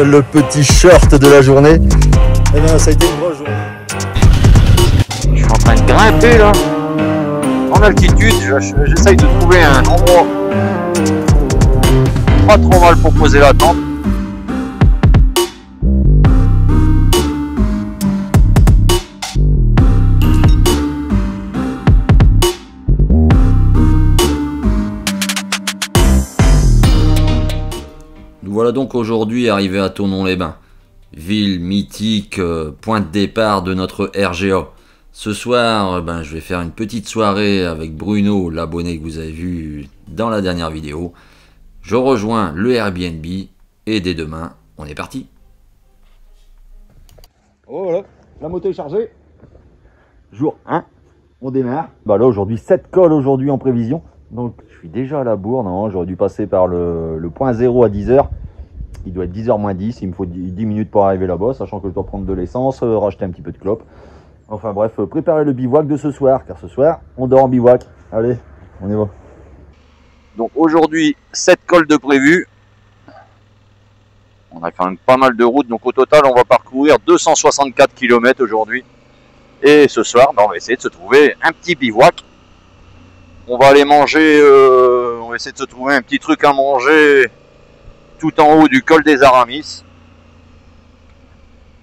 le petit short de la journée. Eh bien, ça a été une grosse journée. Je suis en train de grimper là, en altitude. J'essaye de trouver un endroit pas trop mal pour poser la tente. Nous voilà donc aujourd'hui arrivés à Thonon-les-Bains, ville mythique, point de départ de notre RGA. Ce soir, je vais faire une petite soirée avec Bruno, l'abonné que vous avez vu dans la dernière vidéo. Je rejoins le Airbnb et dès demain, on est parti. Oh voilà, la moto est chargée. Jour 1, on démarre. Bah là aujourd'hui 7 cols aujourd'hui en prévision. Donc je suis déjà à la bourre, non, j'aurais dû passer par le point 0 à 10h. Il doit être 10h moins 10, il me faut 10 minutes pour arriver là-bas, sachant que je dois prendre de l'essence, racheter un petit peu de clope. Enfin bref, préparer le bivouac de ce soir, car ce soir, on dort en bivouac. Allez, on y va. Donc aujourd'hui, 7 cols de prévu. On a quand même pas mal de routes, donc au total, on va parcourir 264 km aujourd'hui. Et ce soir, on va essayer de se trouver un petit bivouac. On va aller manger, on va essayer de se trouver un petit truc à manger tout en haut du col des Aramis.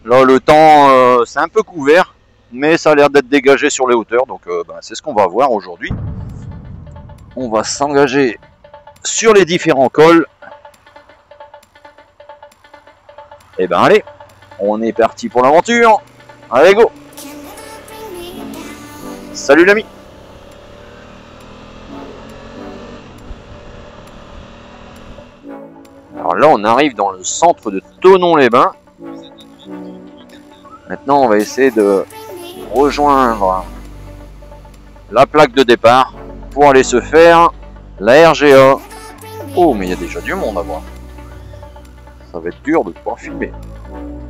Là, le temps, c'est un peu couvert, mais ça a l'air d'être dégagé sur les hauteurs, donc c'est ce qu'on va voir aujourd'hui. On va s'engager sur les différents cols. Et ben allez, on est parti pour l'aventure. Allez go. Salut l'ami. Alors là, on arrive dans le centre de Thonon-les-Bains. Maintenant, on va essayer de rejoindre la plaque de départ pour aller se faire la RGA. Oh, mais il y a déjà du monde à voir. Ça va être dur de pouvoir filmer.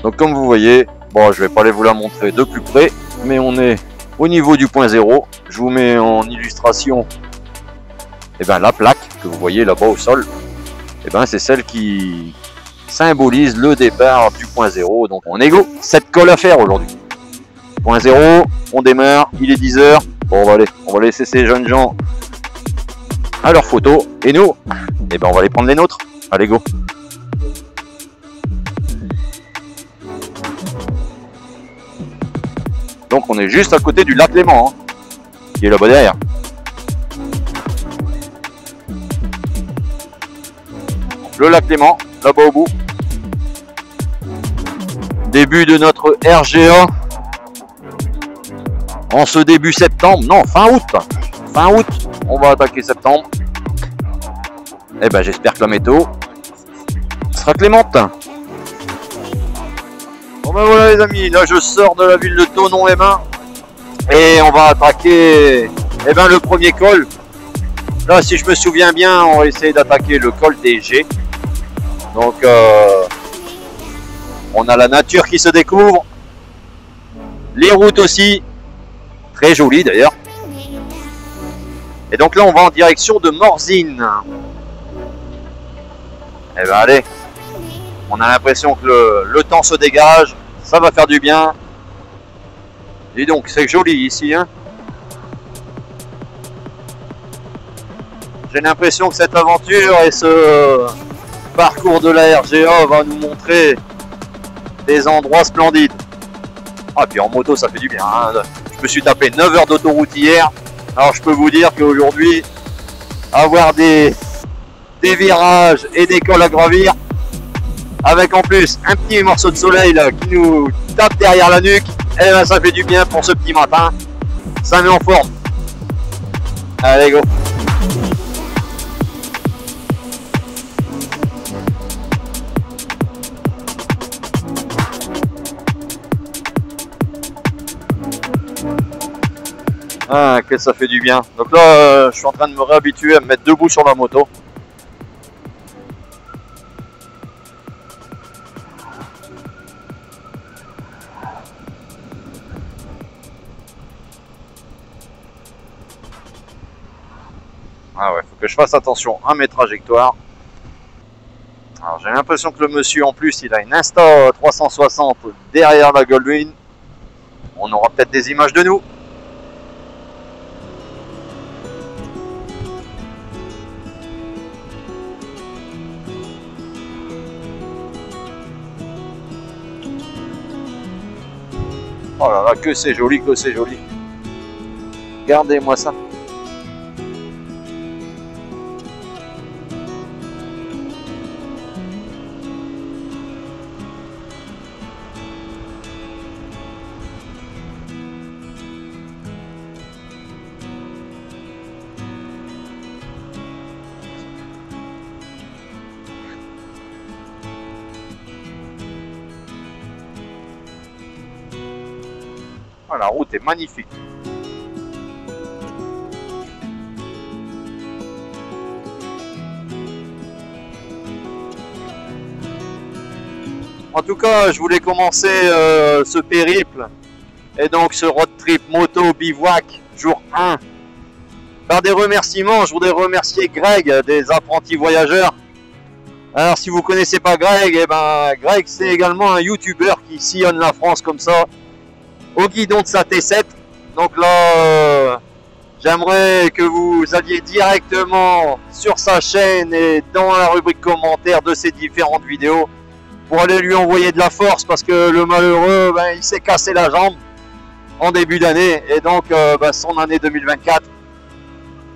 Donc comme vous voyez, bon, je vais pas aller vous la montrer de plus près, mais on est au niveau du point 0. Je vous mets en illustration la plaque que vous voyez là-bas au sol. C'est celle qui symbolise le départ du point 0. Donc on est go, 7 cols à faire aujourd'hui. Point 0, on démarre, il est 10h. Bon, on va laisser ces jeunes gens à leurs photos. Et nous, on va aller prendre les nôtres. Allez go. Donc on est juste à côté du lac Léman, qui est là-bas derrière. Le lac Léman, là-bas au bout. Début de notre RGA. En ce début septembre, non, fin août. Fin août, on va attaquer septembre. J'espère que la météo sera clémente. Bon voilà les amis, là je sors de la ville de Thonon-les-Bains et on va attaquer le premier col. Là si je me souviens bien, on va essayer d'attaquer le col des G. Donc on a la nature qui se découvre, les routes aussi, très jolies d'ailleurs. Et donc là on va en direction de Morzine. Allez, on a l'impression que le temps se dégage, ça va faire du bien. Dis donc, c'est joli ici, hein. J'ai l'impression que cette aventure et ce parcours de la RGA va nous montrer des endroits splendides. Ah, puis en moto, ça fait du bien, hein. Je me suis tapé 9 heures d'autoroute hier. Alors je peux vous dire qu'aujourd'hui, avoir des virages et des cols à gravir, avec en plus un petit morceau de soleil là, qui nous tape derrière la nuque, ça fait du bien pour ce petit matin. Ça met en forme. Allez go. Ah, que ça fait du bien. Donc là, je suis en train de me réhabituer à me mettre debout sur la moto. Ah ouais, faut que je fasse attention à mes trajectoires. Alors j'ai l'impression que le monsieur en plus il a une Insta 360 derrière la Goldwing. On aura peut-être des images de nous. Oh là là, que c'est joli, que c'est joli. Regardez-moi ça. Oh, la route est magnifique. En tout cas, je voulais commencer ce périple et donc ce road trip moto bivouac jour 1 par des remerciements. Je voudrais remercier Greg des apprentis voyageurs. Alors si vous connaissez pas Greg, eh ben Greg c'est également un youtubeur qui sillonne la France comme ça au guidon de sa T7. Donc là j'aimerais que vous alliez directement sur sa chaîne et dans la rubrique commentaires de ses différentes vidéos pour aller lui envoyer de la force, parce que le malheureux ben, il s'est cassé la jambe en début d'année et donc ben, son année 2024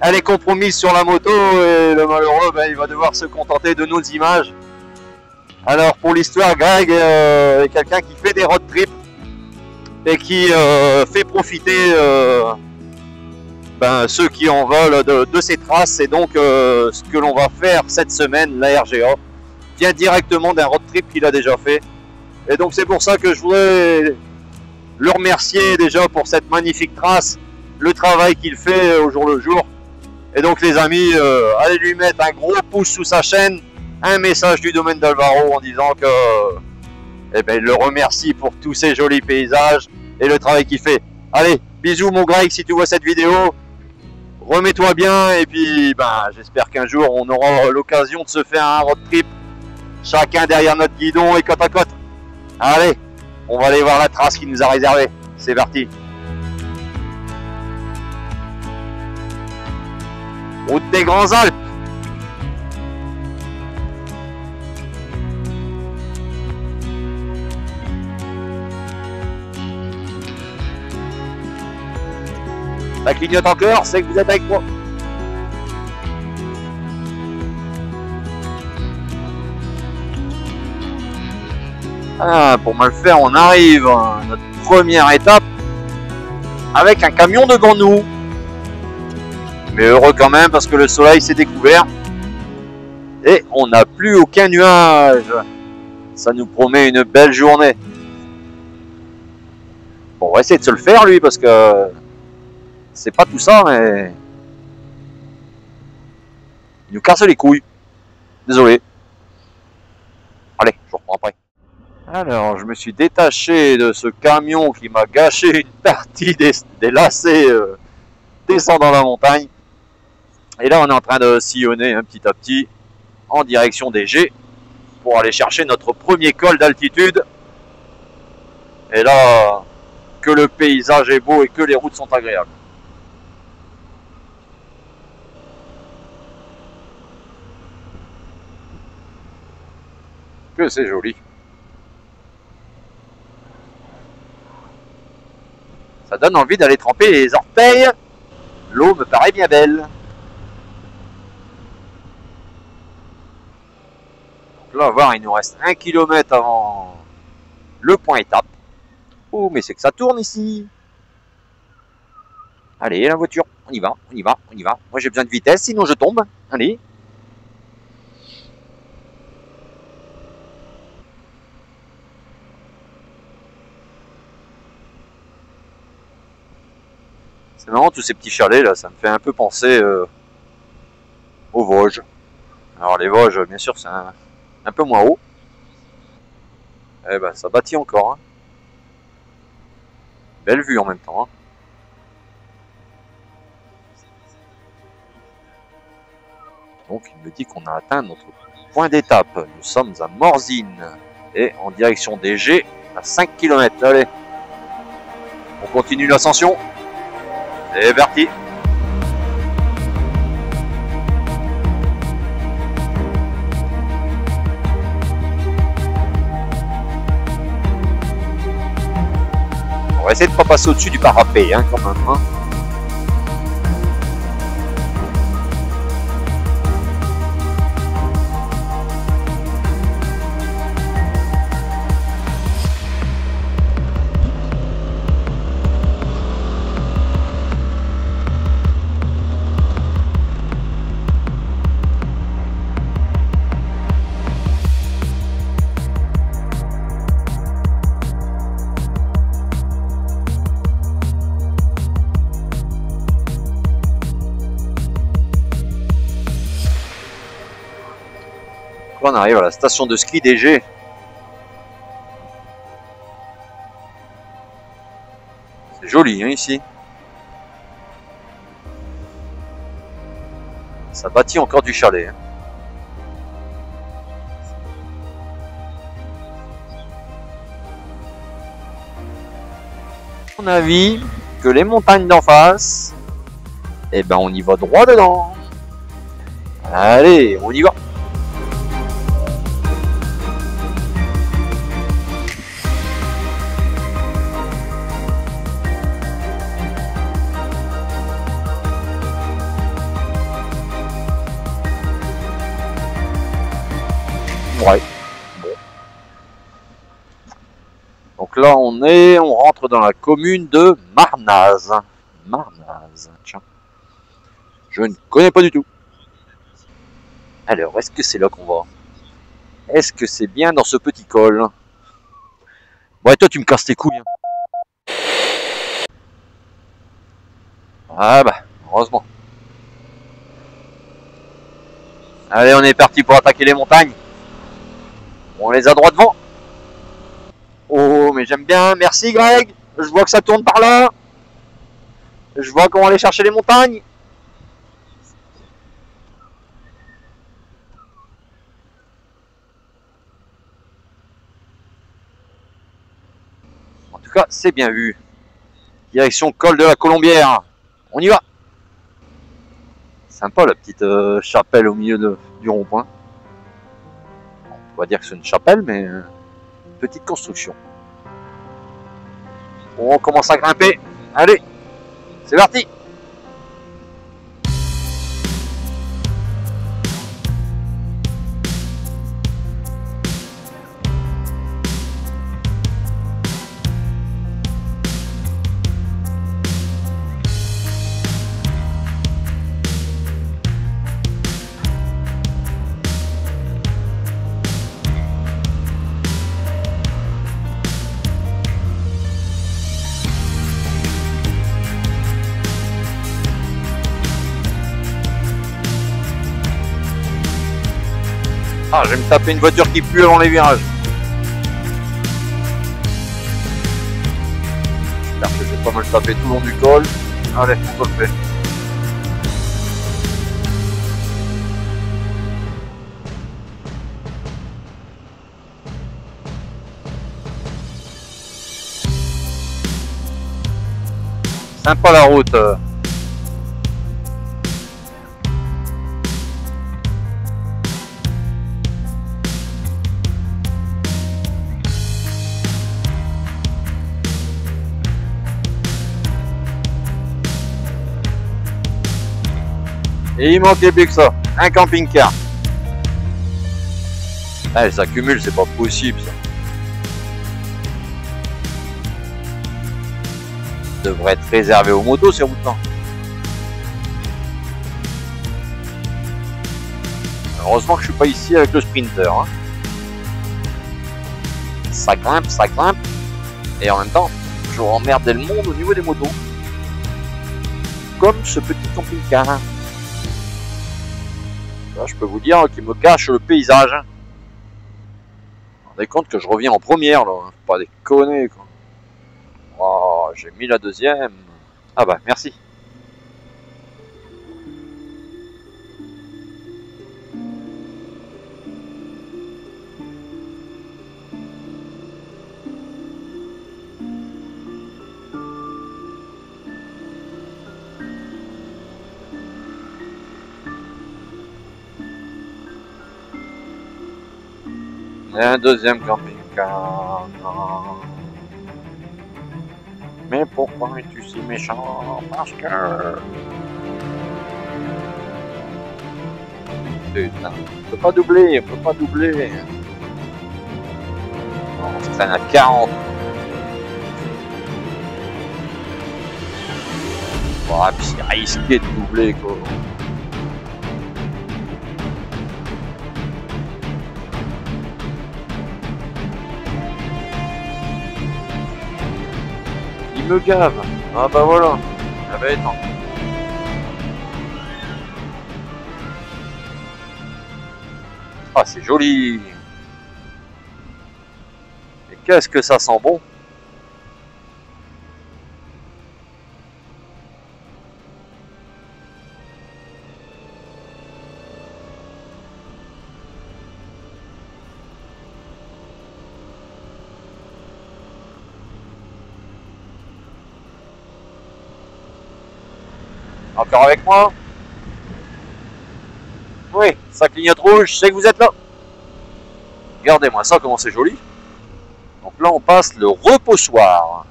elle est compromise sur la moto et le malheureux ben, il va devoir se contenter de nos images. Alors pour l'histoire, Greg est quelqu'un qui fait des road trips et qui fait profiter ben, ceux qui en veulent de ces traces. Et donc ce que l'on va faire cette semaine, la RGA vient directement d'un road trip qu'il a déjà fait. Et donc c'est pour ça que je voudrais le remercier déjà pour cette magnifique trace, le travail qu'il fait au jour le jour. Et donc les amis, allez lui mettre un gros pouce sous sa chaîne, un message du domaine d'Alvaro en disant que eh ben, il le remercie pour tous ces jolis paysages et le travail qu'il fait. Allez, bisous mon Greg si tu vois cette vidéo, remets-toi bien et puis ben, j'espère qu'un jour on aura l'occasion de se faire un road trip, chacun derrière notre guidon et côte à côte. Allez, on va aller voir la trace qu'il nous a réservée. C'est parti. Route des Grands Alpes. Ça clignote encore, c'est que vous êtes avec moi. Ah, pour mal faire, on arrive à notre première étape avec un camion devant nous. Mais heureux quand même parce que le soleil s'est découvert et on n'a plus aucun nuage. Ça nous promet une belle journée. Bon, on va essayer de se le faire lui parce que c'est pas tout ça, mais il nous casse les couilles. Désolé. Allez, je reprends après. Alors, je me suis détaché de ce camion qui m'a gâché une partie des lacets descendant la montagne. Et là, on est en train de sillonner petit à petit en direction des G pour aller chercher notre premier col d'altitude. Et là, que le paysage est beau et que les routes sont agréables. Que c'est joli. Ça donne envie d'aller tremper les orteils. L'eau me paraît bien belle. Donc là, on va voir, il nous reste 1 km avant le point étape. Oh, mais c'est que ça tourne ici. Allez, la voiture, on y va, on y va, on y va. Moi, j'ai besoin de vitesse, sinon je tombe. Allez. C'est marrant, tous ces petits chalets là, ça me fait un peu penser aux Vosges. Alors les Vosges, bien sûr, c'est un peu moins haut. Eh ben, ça bâtit encore. Hein. Belle vue en même temps. Hein. Donc il me dit qu'on a atteint notre point d'étape. Nous sommes à Morzine et en direction des G à 5 km. Allez, on continue l'ascension. C'est parti. On va essayer de ne pas passer au-dessus du parapet, hein, quand même. Hein. On arrive à la station de ski des G. C'est joli, hein, ici. Ça bâtit encore du chalet. Hein. On a vu que les montagnes d'en face, eh ben on y va droit dedans. Allez, on y va. Ouais. Bon. Donc là on rentre dans la commune de Marnaz. Marnaz, tiens. Je ne connais pas du tout. Alors, est-ce que c'est là qu'on va? Est-ce que c'est bien dans ce petit col? Ouais, toi tu me casses tes couilles. Hein. Ah bah, heureusement. Allez, on est parti pour attaquer les montagnes. On les a droit devant. Oh, mais j'aime bien. Merci, Greg. Je vois que ça tourne par là. Je vois comment aller chercher les montagnes. En tout cas, c'est bien vu. Direction col de la Colombière. On y va. Sympa la petite chapelle au milieu du rond-point. On va dire que c'est une chapelle, mais une petite construction. Bon, on commence à grimper. Allez, c'est parti. Ah, je vais me taper une voiture qui pue avant les virages. J'espère que je vais pas me le taper tout le long du col. Allez, on le fait. Sympa la route. Et il manquait plus que ça, un camping-car. Allez, ça cumule, c'est pas possible ça. Ça devrait être réservé aux motos ces routes-là. Heureusement que je suis pas ici avec le Sprinter. Hein. Ça grimpe, et en même temps, je emmerdais le monde au niveau des motos. Comme ce petit camping-car. Là, je peux vous dire qu'il me cache le paysage. Vous vous rendez compte que je reviens en première là, faut pas déconner quoi. Oh, j'ai mis la deuxième. Ah bah merci. Et un deuxième camping-car. Mais pourquoi es-tu si méchant? Parce que... Putain, on peut pas doubler, on peut pas doubler. On se traîne à 40. Oh, puis c'est risqué de doubler, quoi. Il me gave. Ah bah voilà. Ah bah attends. Ah, c'est joli. Et qu'est-ce que ça sent bon. Encore avec moi? Oui, ça clignote rouge, je sais que vous êtes là. Regardez-moi ça, comment c'est joli. Donc là, on passe le reposoir.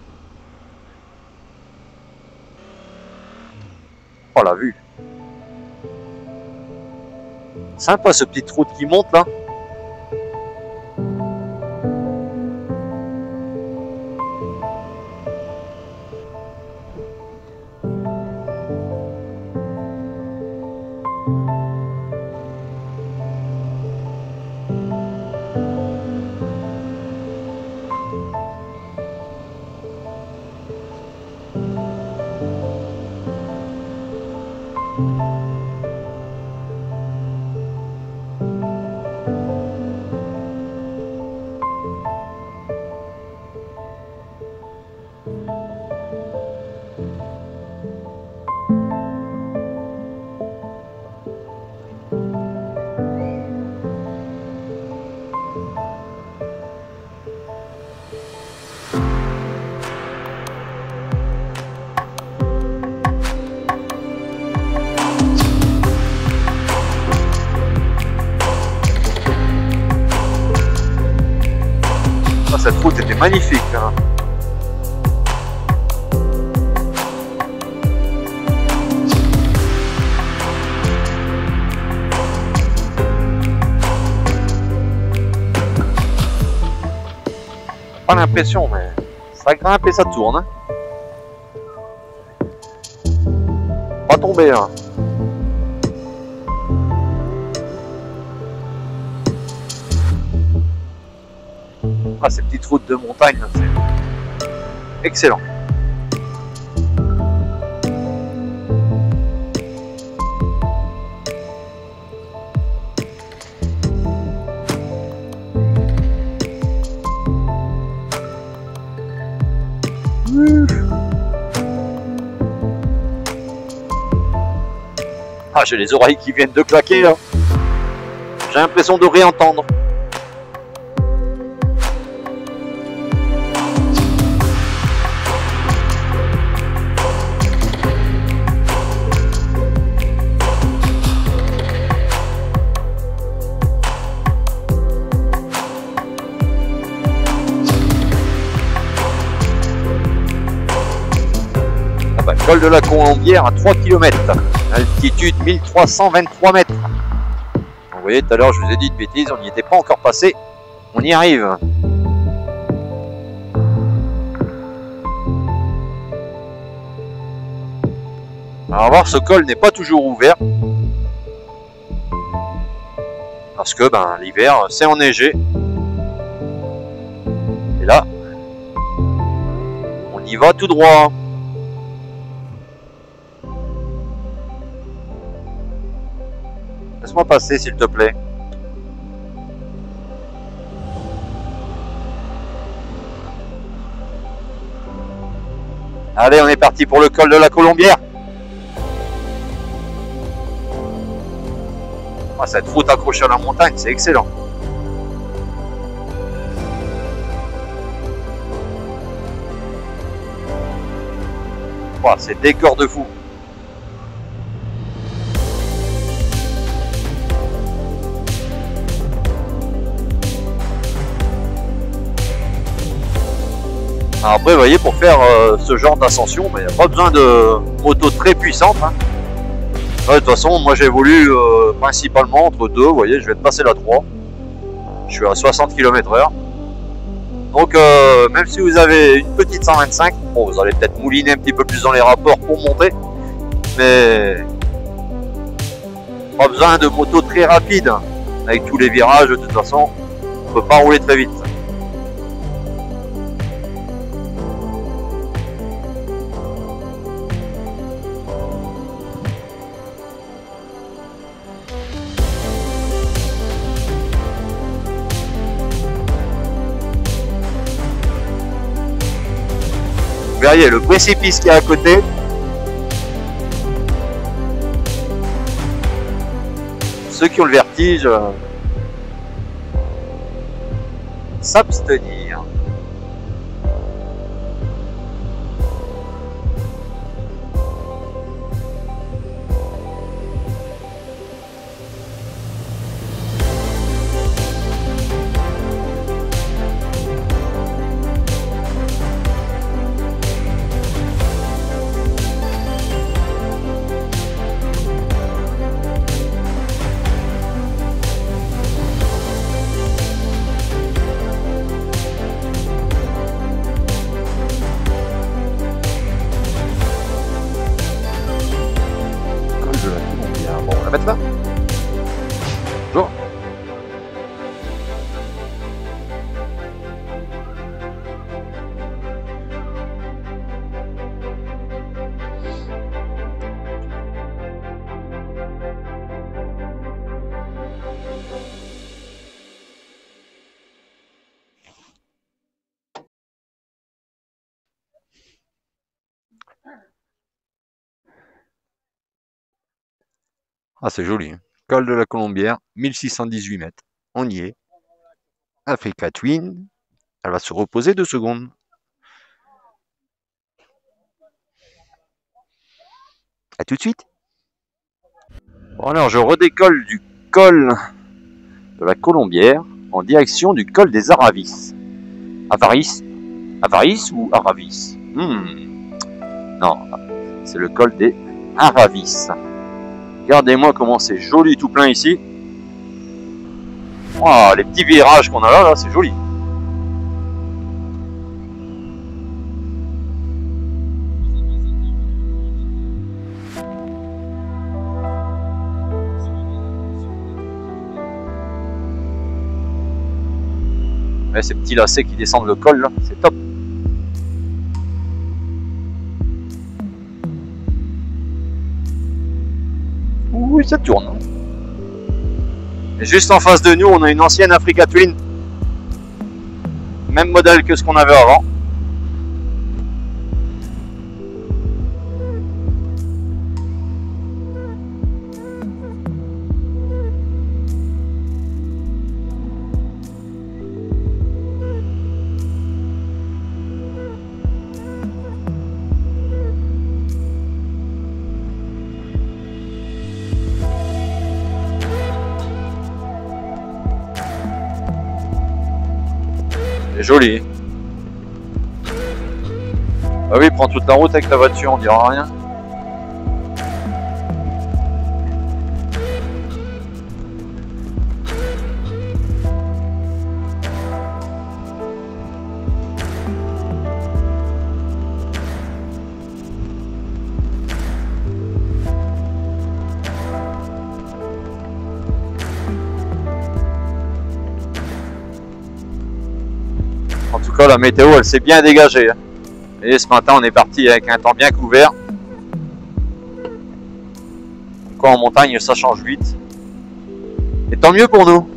Oh, la vue. Sympa ce petit route qui monte là. Cette route était magnifique. Hein. Pas l'impression, mais ça grimpe et ça tourne. Hein. Pas tomber. Hein. Ah, ces petites routes de montagne, c'est excellent. Ah, j'ai les oreilles qui viennent de claquer là. J'ai l'impression de réentendre. Col de la Colombière à 3 km, altitude 1323 mètres. Vous voyez, tout à l'heure je vous ai dit de bêtises, on n'y était pas encore passé, on y arrive. Alors voir, ce col n'est pas toujours ouvert, parce que l'hiver c'est enneigé. Et là, on y va tout droit. Laisse-moi passer s'il te plaît. Allez, on est parti pour le col de la Colombière. Ah, cette route accrochée à la montagne, c'est excellent. Oh, c'est décor de fou. Après, vous voyez, pour faire ce genre d'ascension, il n'y a pas besoin de moto très puissante. Hein. Ouais, de toute façon, moi j'évolue principalement entre 2. Vous voyez, je vais passer la 3. Je suis à 60 km/h. Donc, même si vous avez une petite 125, bon, vous allez peut-être mouliner un petit peu plus dans les rapports pour monter. Mais pas besoin de moto très rapide. Avec tous les virages, de toute façon, on ne peut pas rouler très vite. Vous verriez le précipice qui est à côté. Ceux qui ont le vertige, s'abstenir. Bon, on va la mettre là. Bonjour. Ah, c'est joli. Col de la Colombière, 1618 mètres. On y est. Africa Twin. Elle va se reposer 2 secondes. A tout de suite. Bon, alors je redécolle du col de la Colombière en direction du col des Aravis. Avaris? Avaris ou Aravis? Non, c'est le col des Aravis. Regardez-moi comment c'est joli tout plein ici. Oh, les petits virages qu'on a là, c'est joli. Ouais, ces petits lacets qui descendent le col là, c'est top. Oui, ça tourne. Et juste en face de nous, on a une ancienne Africa Twin. Même modèle que ce qu'on avait avant. C'est joli. Ah oui, prends toute la route avec ta voiture, on dira rien. En tout cas, la météo, elle s'est bien dégagée. Et ce matin, on est parti avec un temps bien couvert. Quoi, en montagne, ça change vite. Et tant mieux pour nous.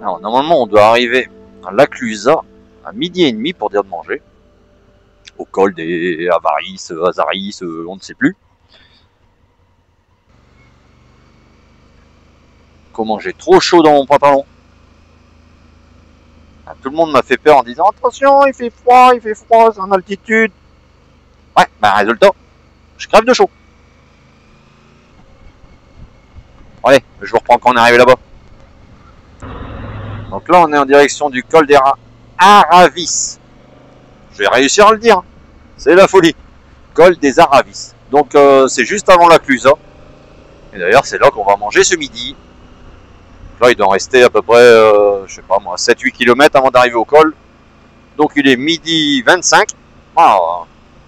Alors normalement on doit arriver à La Clusaz à 12h30 pour dire de manger. Au col des Avaris, Azaris, on ne sait plus. Comment j'ai trop chaud dans mon pantalon. Ah, tout le monde m'a fait peur en disant attention, il fait froid, c'est en altitude. Ouais, bah résultat, je crève de chaud. Allez, je vous reprends quand on est arrivé là-bas. Donc là, on est en direction du col des Aravis. Je vais réussir à le dire. C'est la folie. Col des Aravis. Donc c'est juste avant La Clusaz. Et d'ailleurs, c'est là qu'on va manger ce midi. Là, il doit en rester à peu près, je sais pas moi, 7-8 km avant d'arriver au col. Donc il est 12h25. Ah,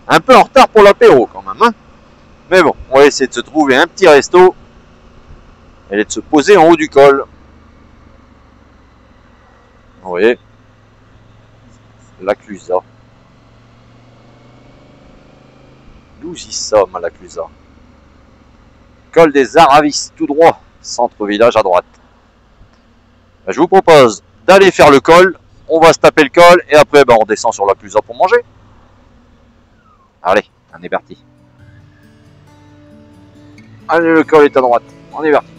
un peu en retard pour l'apéro quand même. Hein, mais bon, on va essayer de se trouver un petit resto. Et de se poser en haut du col. Vous voyez, La Clusaz. D'où y sommes à La Clusaz? Col des Aravis, tout droit, centre-village à droite. Je vous propose d'aller faire le col, on va se taper le col et après on descend sur La Clusaz pour manger. Allez, on est parti. Allez, le col est à droite, on est parti.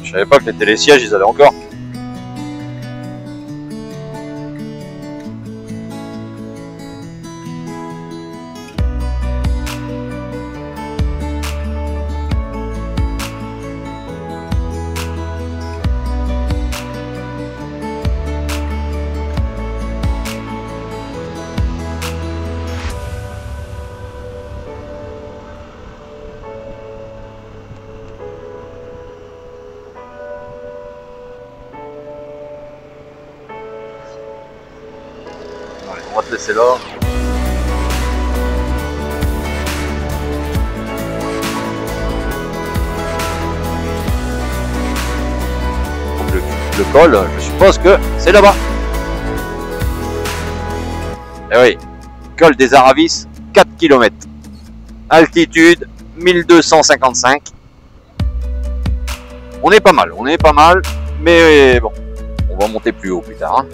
Je savais pas que les télésièges ils allaient encore. On va te laisser là. Donc le col, je suppose que c'est là-bas. Eh oui, col des Aravis, 4 km. Altitude 1255. On est pas mal, mais bon, on va monter plus haut plus tard. Hein.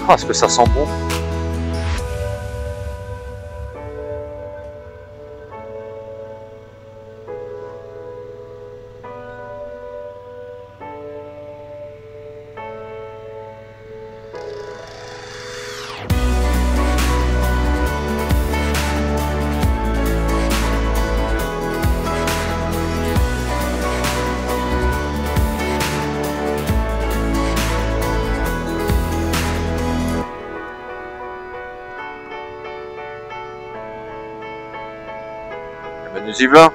Ah, est-ce que ça sent bon? Nous y voilà.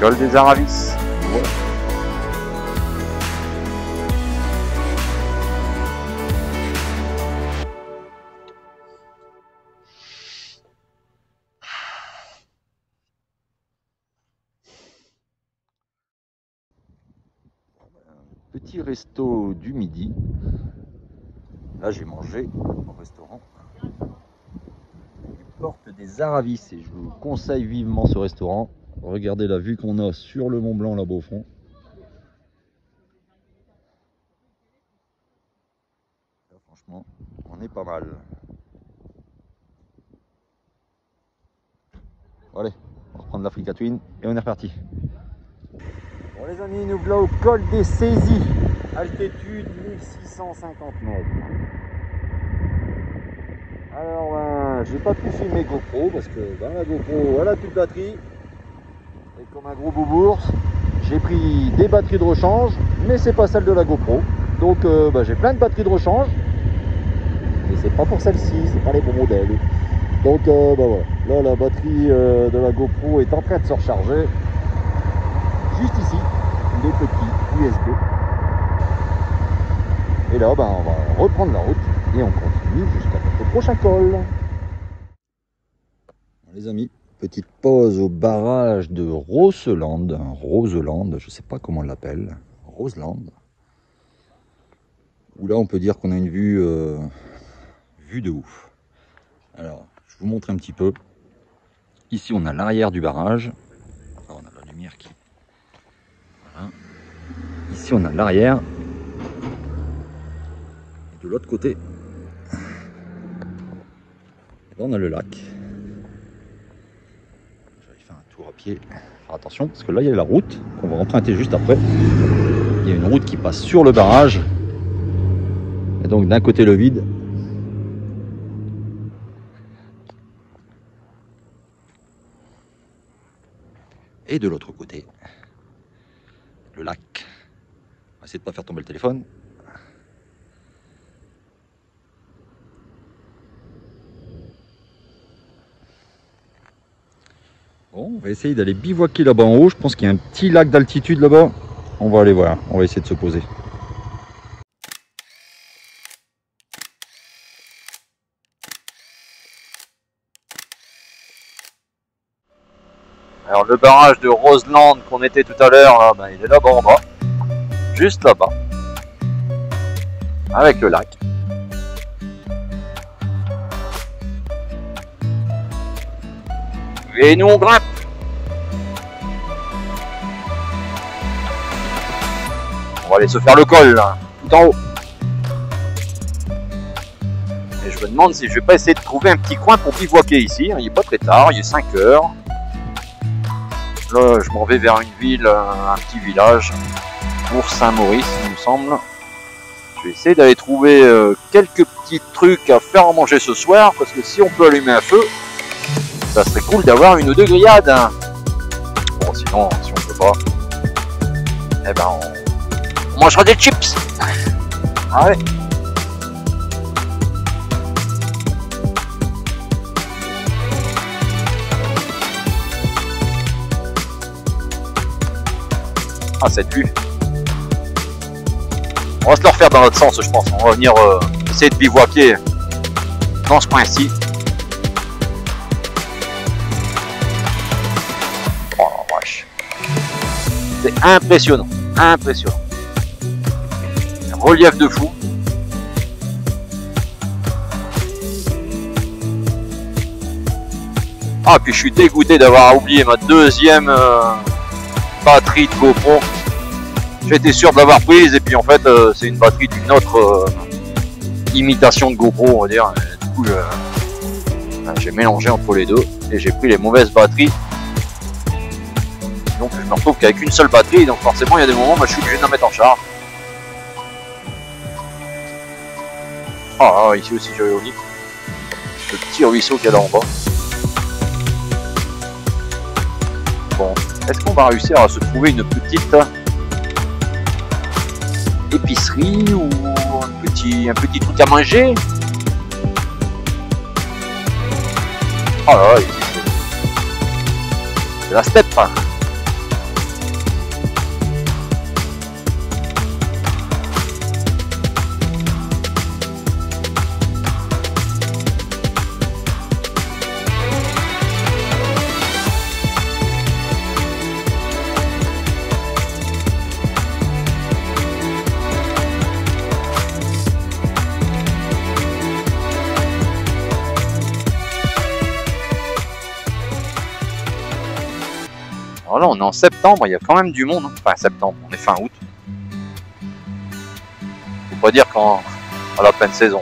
Col des Aravis. Voilà. Petit resto du midi. Là, j'ai mangé au restaurant Porte des Aravis et je vous conseille vivement ce restaurant. Regardez la vue qu'on a sur le Mont Blanc là-bas au fond. Là, franchement, on est pas mal. Bon, allez, on va reprendre l'Africa Twin et on est reparti. Bon les amis, nous voilà au col des Saisies, altitude 1650 mètres. Alors j'ai pas pu filmer GoPro parce que la GoPro elle a plus de batterie. Et comme un gros boubours, j'ai pris des batteries de rechange, mais c'est pas celle de la GoPro. Donc j'ai plein de batteries de rechange. mais c'est pas pour celle-ci, c'est pas les bons modèles. Donc bah voilà, là la batterie de la GoPro est en train de se recharger. Juste ici, les petits USB. Et là, ben, on va reprendre la route et on continue jusqu'à notre prochain col. Les amis, petite pause au barrage de Roseland. Roseland, je sais pas comment on l'appelle. Roseland. Où là, on peut dire qu'on a une vue, vue de ouf. Alors, je vous montre un petit peu. Ici, on a l'arrière du barrage. Ah, on a la lumière qui... Voilà. Ici, on a l'arrière. Et de l'autre côté, là, on a le lac. J'avais fait un tour à pied. Faire attention, parce que là, il y a la route qu'on va emprunter juste après. Il y a une route qui passe sur le barrage. Et donc, d'un côté, le vide. Et de l'autre côté, le lac. On va essayer de ne pas faire tomber le téléphone. Bon, on va essayer d'aller bivouaquer là-bas en haut. Je pense qu'il y a un petit lac d'altitude là-bas. On va aller voir. On va essayer de se poser. Alors le barrage de Roseland qu'on était tout à l'heure, là, ben, il est là-bas en bas. Juste là-bas. Avec le lac. Et nous on grimpe. On va aller se faire le col là, tout en haut. Et je me demande si je vais pas essayer de trouver un petit coin pour bivouaquer ici. Il n'est pas très tard, il est 5 heures. Là je m'en vais vers une ville, un petit village. Pour Saint-Maurice il me semble. Je vais essayer d'aller trouver quelques petits trucs à faire à manger ce soir. Parce que si on peut allumer un feu, ça serait cool d'avoir une ou deux grillades. Bon, sinon, si on peut pas, eh ben, on mangera des chips. Allez. Ah, cette vue. On va se le refaire dans l'autre sens, je pense. On va venir essayer de bivouaquer dans ce coin-ci. C'est impressionnant, impressionnant. Un relief de fou. Ah, puis je suis dégoûté d'avoir oublié ma deuxième batterie de GoPro. J'étais sûr de l'avoir prise et puis en fait c'est une batterie d'une autre imitation de GoPro, on va dire. Et du coup, j'ai mélangé entre les deux et j'ai pris les mauvaises batteries. Donc je me retrouve qu'avec une seule batterie, donc forcément il y a des moments où je suis obligé de la mettre en charge. Ah, ici aussi j'ai joli. Le petit ruisseau qu'il y a là en bas. Bon, est-ce qu'on va réussir à se trouver une petite épicerie ou un petit truc à manger? Oh là là, ici c'est la steppe. Alors là, on est en septembre, il y a quand même du monde. Hein. Enfin, septembre, on est fin août. Faut pas dire qu'à la pleine saison.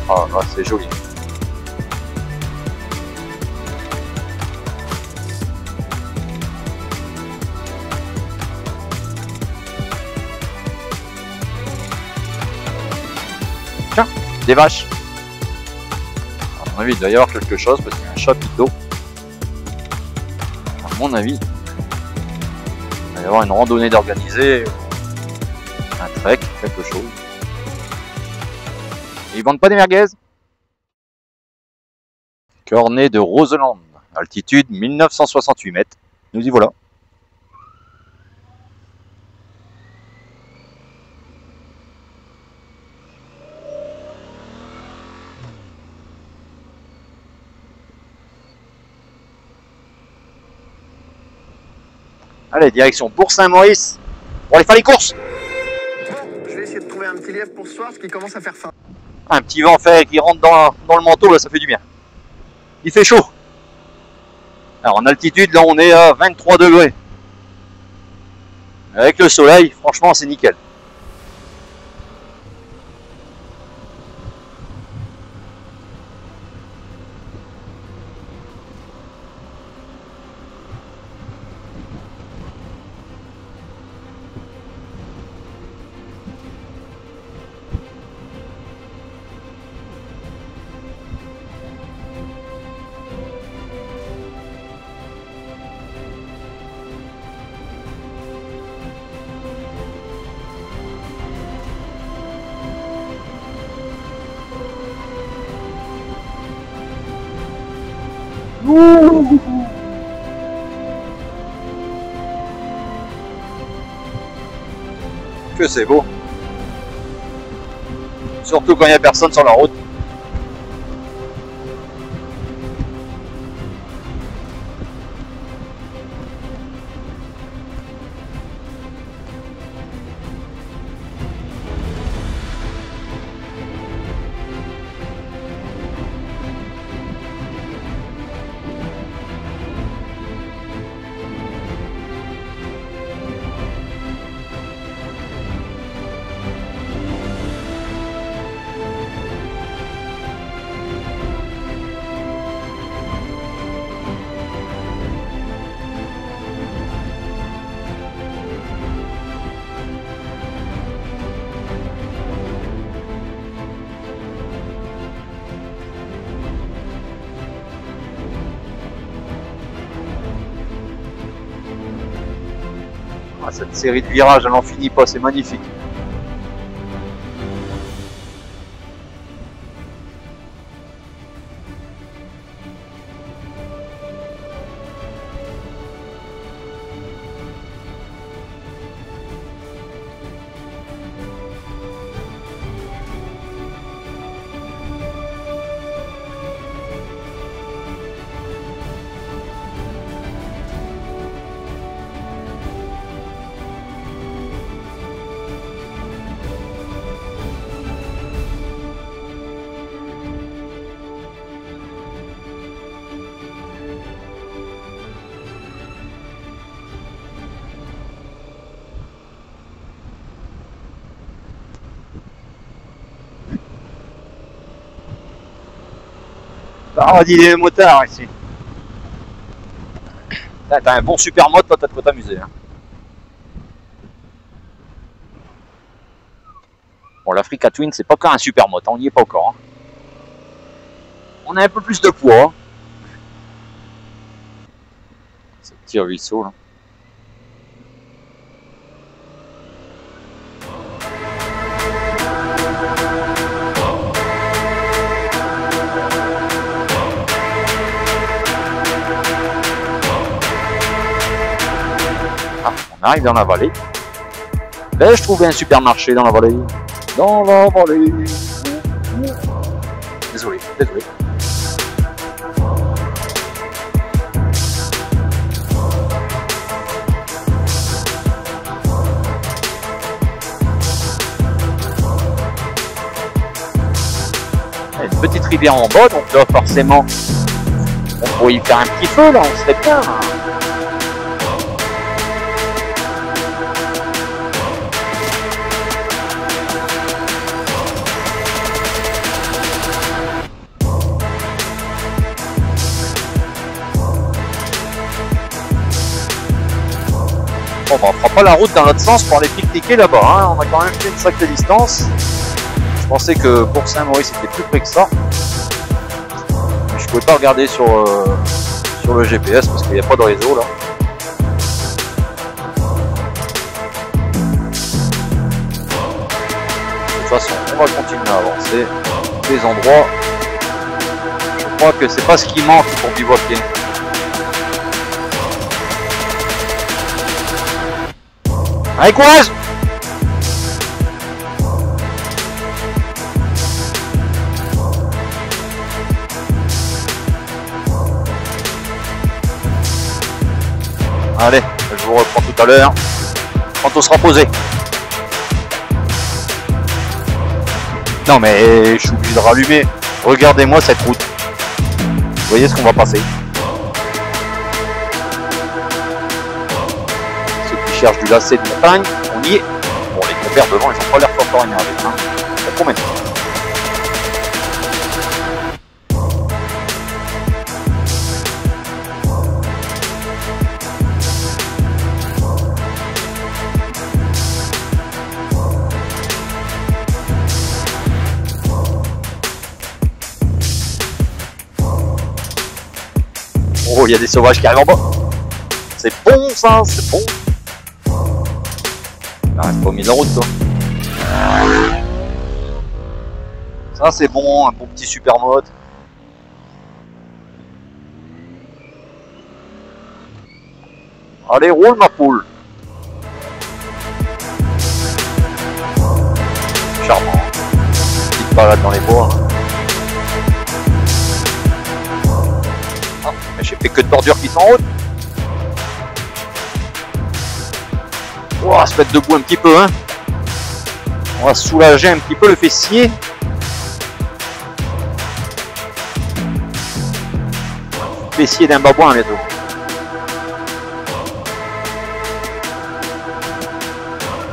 Ah, là, c'est joli. Tiens, des vaches. À mon avis, il doit y avoir quelque chose parce qu'il y a un chapiteau. À mon avis, il va y avoir une randonnée d'organiser, un trek, quelque chose. Ils vendent pas des merguez? Cornet de Roseland, altitude 1968 mètres. Nous y voilà. Allez, direction Bourg-Saint-Maurice pour aller faire les courses. Je vais essayer de trouver un petit lièvre pour ce soir parce qu'il commence à faire faim. Un petit vent fait qui rentre dans le manteau, là, ça fait du bien. Il fait chaud. Alors en altitude, là on est à 23 degrés. Avec le soleil, franchement c'est nickel. Que c'est beau. Surtout quand il n'y a personne sur la route. Ah, cette série de virages, elle n'en finit pas, c'est magnifique. Paradis des motards ici. T'as un bon super mode, toi t'as de quoi t'amuser. Hein. Bon, l'Africa Twin, c'est pas encore un super mode, on n'y est pas encore. Hein. On a un peu plus de poids. Ce petit ruisseau là. On arrive dans la vallée. Vais-je trouver un supermarché dans la vallée? Dans la vallée. Désolé, désolé. Une petite rivière en bas, donc là forcément on pourrait y faire un petit feu là, on serait bien. Bon, bah, on fera pas la route dans l'autre sens pour aller pique-niquer là-bas, hein. On a quand même fait une sacrée distance. Je pensais que pour Saint-Maurice c'était plus près que ça. Mais je pouvais pas regarder sur le GPS parce qu'il n'y a pas de réseau là. toute façon, on va continuer à avancer. Les endroits, je crois que c'est pas ce qui manque pour bivouaquer. Allez, courage! Allez, je vous reprends tout à l'heure quand on sera posé. Non mais je suis obligé de rallumer. Regardez-moi cette route. Vous voyez ce qu'on va passer. Ceux qui cherchent du lacet de montagne, on y est. Bon, les compères devant, ils ont pas l'air fort énervés. Hein. Ça promet. Oh, il y a des sauvages qui arrivent en bas. C'est bon ça, c'est bon. Ah, c'est pas au milieu de la route toi. Ça c'est bon, un bon petit super mode. Allez, roule ma poule. Charmant. Petite balade dans les bois. J'ai fait que de bordures qui sont en route. On va se mettre debout un petit peu, hein. On va soulager un petit peu le fessier. Fessier d'un babouin bientôt.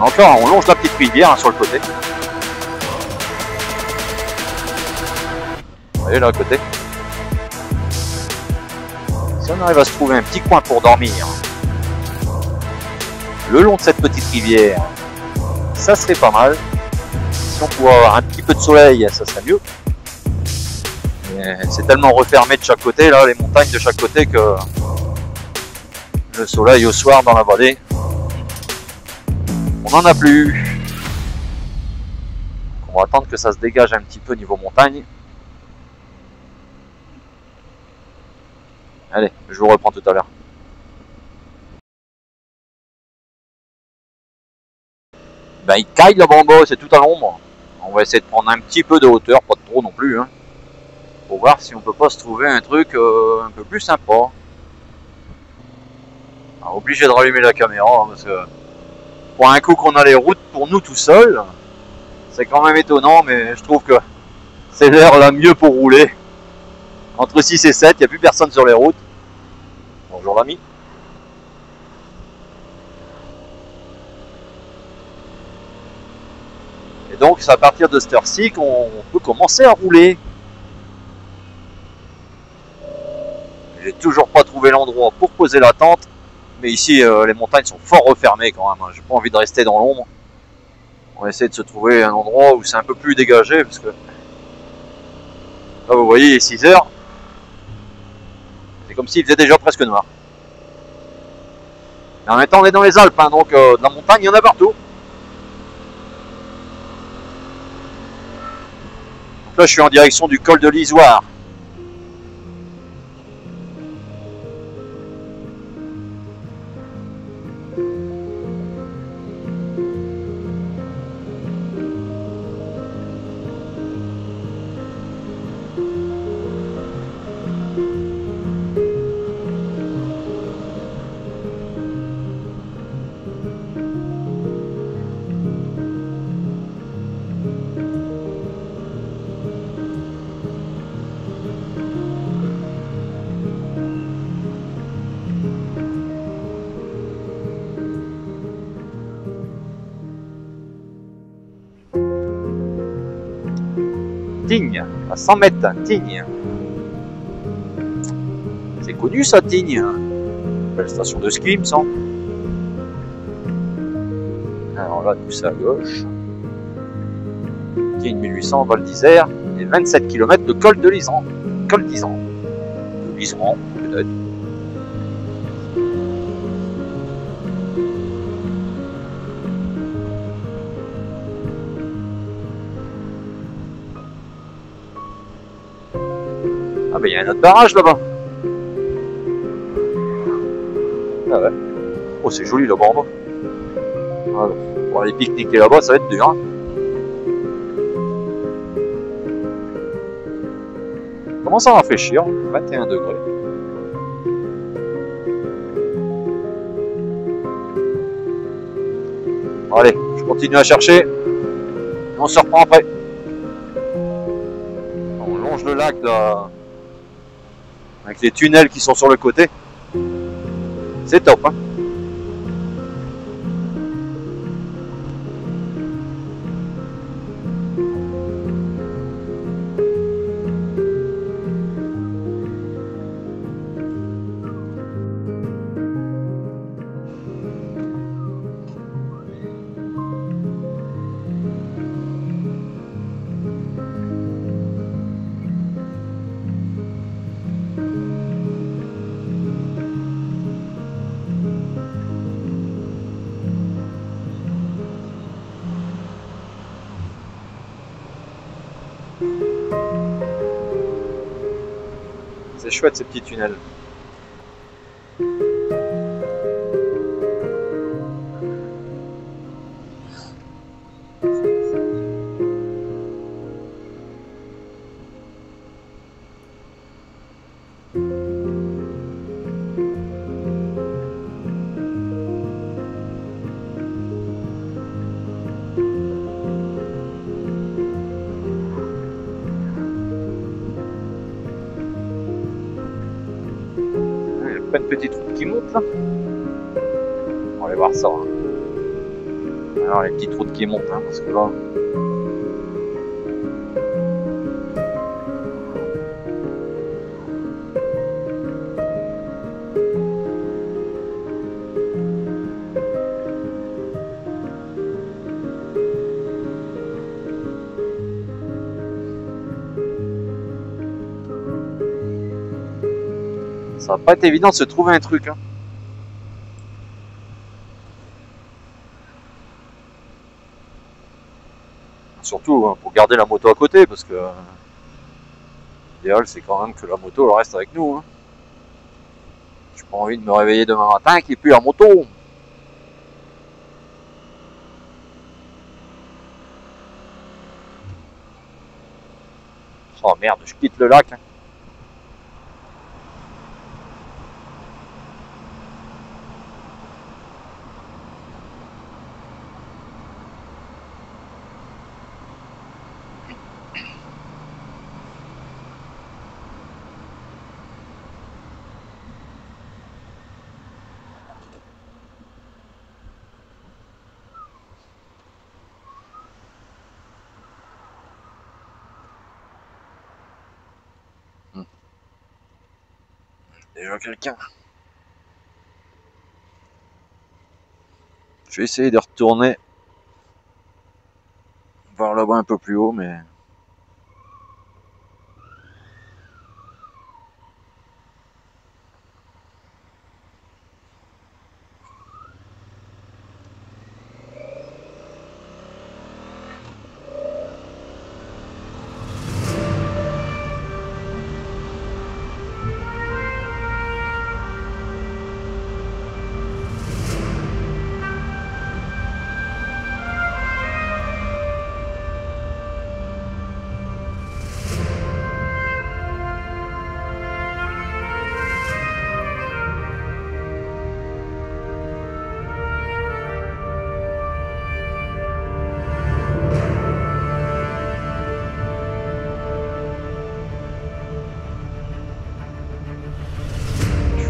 Encore, on longe la petite rivière hein, sur le côté. Vous voyez là à côté. Si on arrive à se trouver un petit coin pour dormir le long de cette petite rivière, ça serait pas mal. Si on pouvait avoir un petit peu de soleil, ça serait mieux. C'est tellement refermé de chaque côté, là, les montagnes de chaque côté, que le soleil au soir dans la vallée, on n'en a plus. On va attendre que ça se dégage un petit peu niveau montagne. Allez, je vous reprends tout à l'heure. Ben il caille là-bas en bas, c'est tout à l'ombre. On va essayer de prendre un petit peu de hauteur, pas de trop non plus, hein, pour voir si on peut pas se trouver un truc un peu plus sympa. Alors, obligé de rallumer la caméra, hein, parce que pour un coup qu'on a les routes pour nous tout seuls, c'est quand même étonnant, mais je trouve que c'est l'heure la mieux pour rouler. Entre 6 et 7, il n'y a plus personne sur les routes. Bonjour l'ami. Et donc c'est à partir de cette heure-ci qu'on peut commencer à rouler. J'ai toujours pas trouvé l'endroit pour poser la tente. Mais ici les montagnes sont fort refermées quand même. J'ai pas envie de rester dans l'ombre. On va essayer de se trouver un endroit où c'est un peu plus dégagé. Parce que là vous voyez il est 6 heures. C'est comme s'il faisait déjà presque noir. Mais en même temps on est dans les Alpes, hein, donc de la montagne il y en a partout. Donc là je suis en direction du col de l'Isoire. Tignes, à 100 mètres, Tignes. C'est connu ça, Tignes. Belle station de ski, il me semble. Alors là, tout ça à gauche. Tignes 1800, Val d'Isère, et 27 km de col de l'Iseran. Col d'Iseran. L'Iseran, peut-être. ben il y a un autre barrage là-bas. Ah ouais. Oh, c'est joli là-bas en bas. Ah, pour aller pique-niquer là-bas, ça va être dur. Hein. Commence à rafraîchir, 21 degrés. Allez, je continue à chercher. Et on se reprend après. On longe le lac là, avec les tunnels qui sont sur le côté. C'est top, hein. C'est chouette ces petits tunnels. Pas une petite route qui monte là. On va aller voir ça. Hein. Alors les petites routes qui montent, hein, parce que là. Ça va pas être évident de se trouver un truc. Hein. Surtout hein, pour garder la moto à côté, parce que l'idéal c'est quand même que la moto elle reste avec nous. Hein. J'ai pas envie de me réveiller demain matin qu'il n'y ait plus la moto. Oh merde, je quitte le lac. Hein. Déjà quelqu'un. Je vais essayer de retourner voir là-bas un peu plus haut, mais...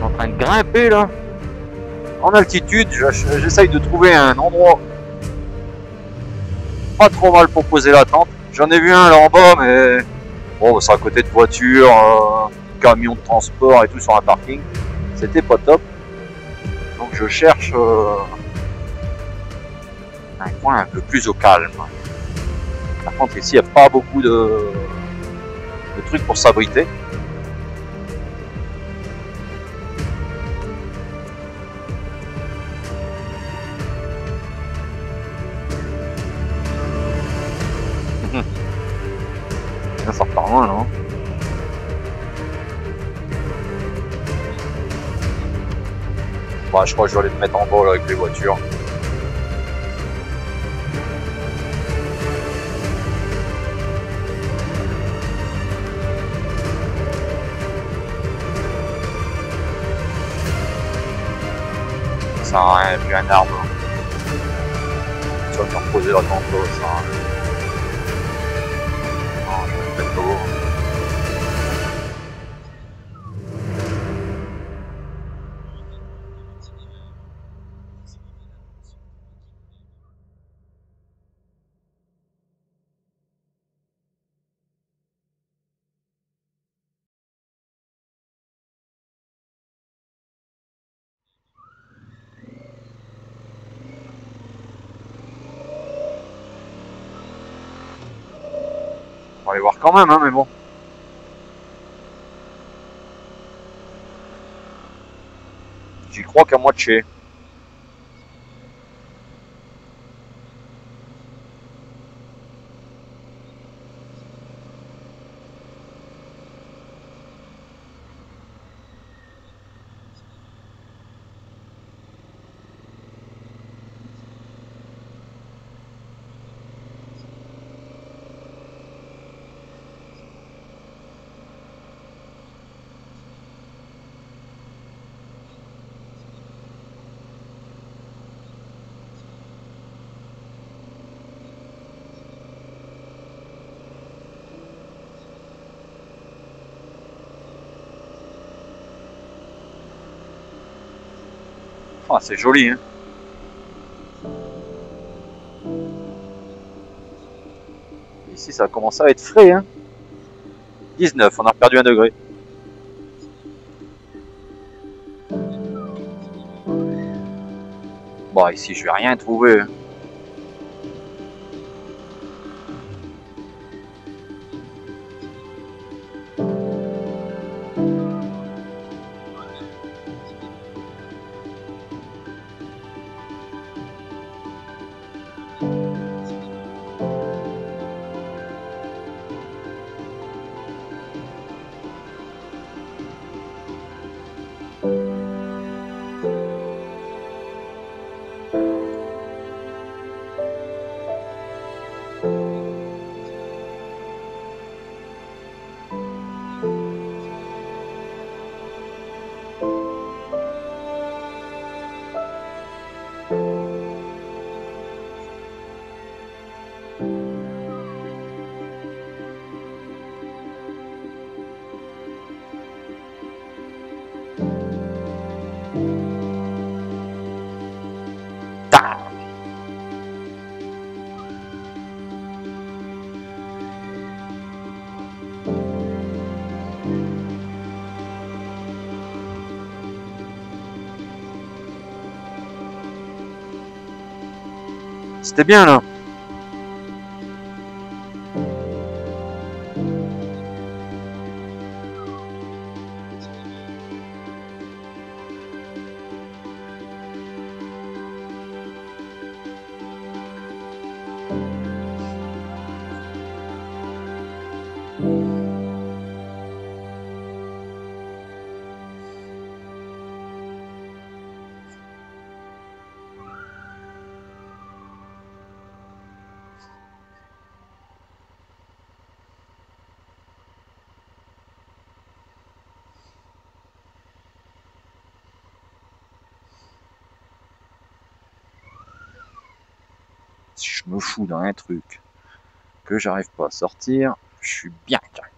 en train de grimper là en altitude, j'essaye de trouver un endroit pas trop mal pour poser la tente. J'en ai vu un là en bas, mais bon, c'est à côté de voitures, camions de transport et tout sur un parking, c'était pas top, donc je cherche un coin un peu plus au calme. Par contre ici il n'y a pas beaucoup de trucs pour s'abriter. Ça repart loin, non? Ouais, je crois que je vais aller me mettre en vol avec les voitures. Ça sert à rien, puis un arbre. Ça va me faire reposer là tantôt, ça. Non, je vais me mettre l'eau. On va aller voir quand même, hein, mais bon. J'y crois qu'à moitié. Ah, c'est joli, hein. Ici, ça a commencé à être frais, hein. 19, on a perdu 1 degré. Bon, ici, je vais rien trouver. Hein. C'était bien là. Si je me fous dans un truc que j'arrive pas à sortir, je suis bien calme.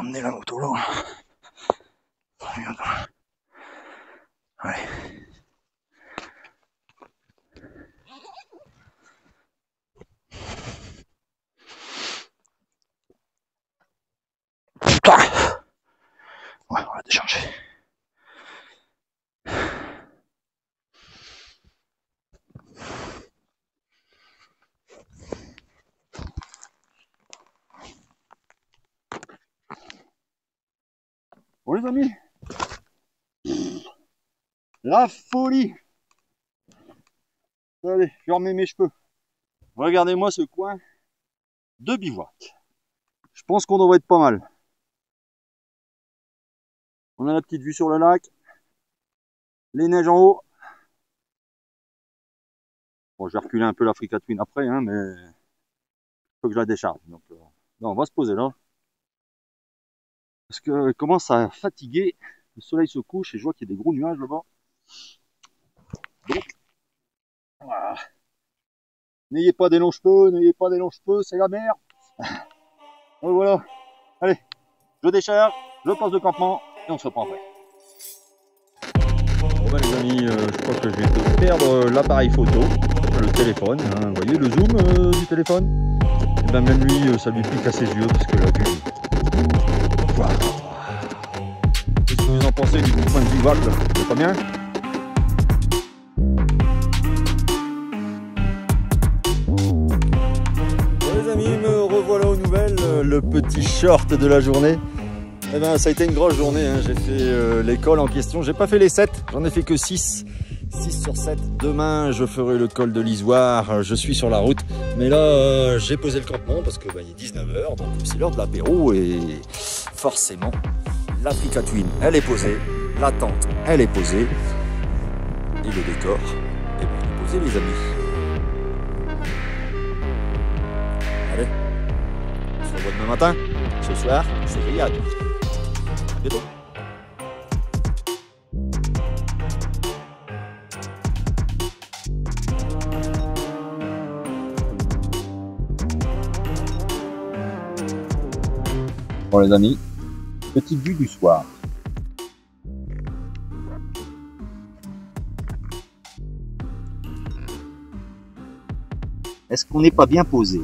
Emmener la moto là. Allez. Putain. Ouais, on va décharger. Bon les amis, la folie. Allez, je remets mes cheveux. Regardez-moi ce coin de bivouac. Je pense qu'on devrait être pas mal. On a la petite vue sur le lac, les neiges en haut. Bon, je vais reculer un peu l'Africa Twin après, hein, mais il faut que je la décharge. Donc, on va se poser là. Parce que commence à fatiguer, le soleil se couche et je vois qu'il y a des gros nuages là-bas. Donc, voilà. N'ayez pas des longs cheveux, n'ayez pas des longs cheveux, c'est la mer. Donc voilà, allez, je décharge, je passe de campement et on se reprend après. Bon ben les amis, je crois que je viens de perdre l'appareil photo, le téléphone, hein, vous voyez le zoom du téléphone. Et ben même lui, ça lui pique à ses yeux parce que la vue. Voilà. Qu'est-ce que vous en pensez du point de bivouac là? C'est pas bien? Bon les amis, me revoilà aux nouvelles, le petit short de la journée. Eh ben, ça a été une grosse journée, hein. J'ai fait l'école en question, j'ai pas fait les 7, j'en ai fait que 6 sur 7. Demain je ferai le col de l'Isoire, je suis sur la route, mais là j'ai posé le campement parce que il est 19 h, donc c'est l'heure de l'apéro et forcément l'Africa Twin elle est posée, la tente elle est posée et le décor eh ben, il est posé les amis. Allez, on se revoit demain matin, ce soir c'est Riyad. Bientôt. Bon les amis, petite vue du soir. Est-ce qu'on n'est pas bien posé?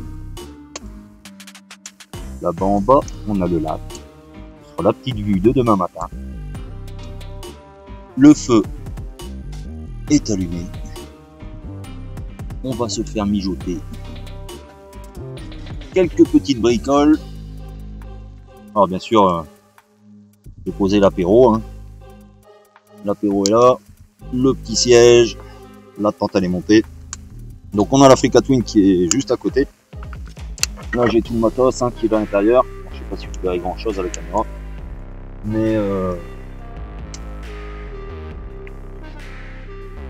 Là-bas en bas, on a le lac. Sur la petite vue de demain matin. Le feu est allumé. On va se faire mijoter quelques petites bricoles. Alors bien sûr, j'ai posé l'apéro. Hein. L'apéro est là. Le petit siège. La tente elle est montée. Donc on a l'Africa Twin qui est juste à côté. Là j'ai tout le matos hein, qui est à l'intérieur. Je sais pas si vous verrez grand chose à la caméra. Mais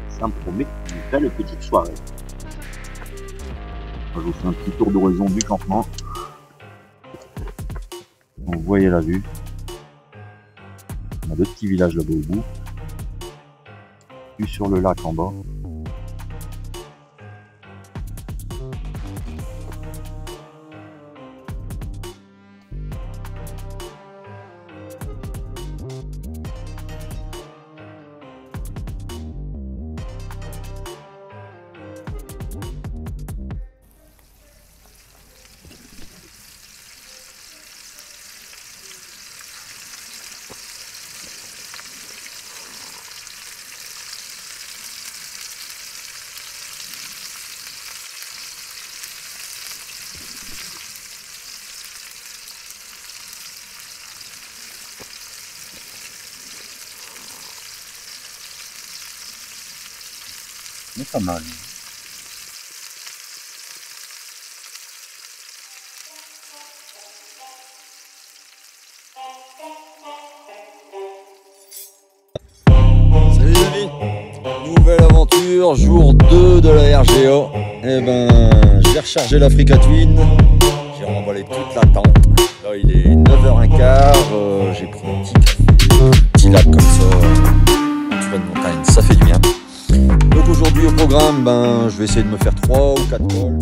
ça me promet une belle petite soirée. Je vous fais un petit tour d'horizon du campement. Vous voyez la vue. On a deux petits villages là-bas au bout. Vue sur le lac en bas. Mais pas mal. Salut les amis, nouvelle aventure, jour 2 de la RGA. Eh ben, j'ai rechargé l'Africa Twin, j'ai remballé toute la tente. Là il est 9h15, j'ai pris un petit café, un petit lac comme ça, en pleine montagne, ça fait du bien. Donc aujourd'hui au programme, je vais essayer de me faire 3 ou 4 cols.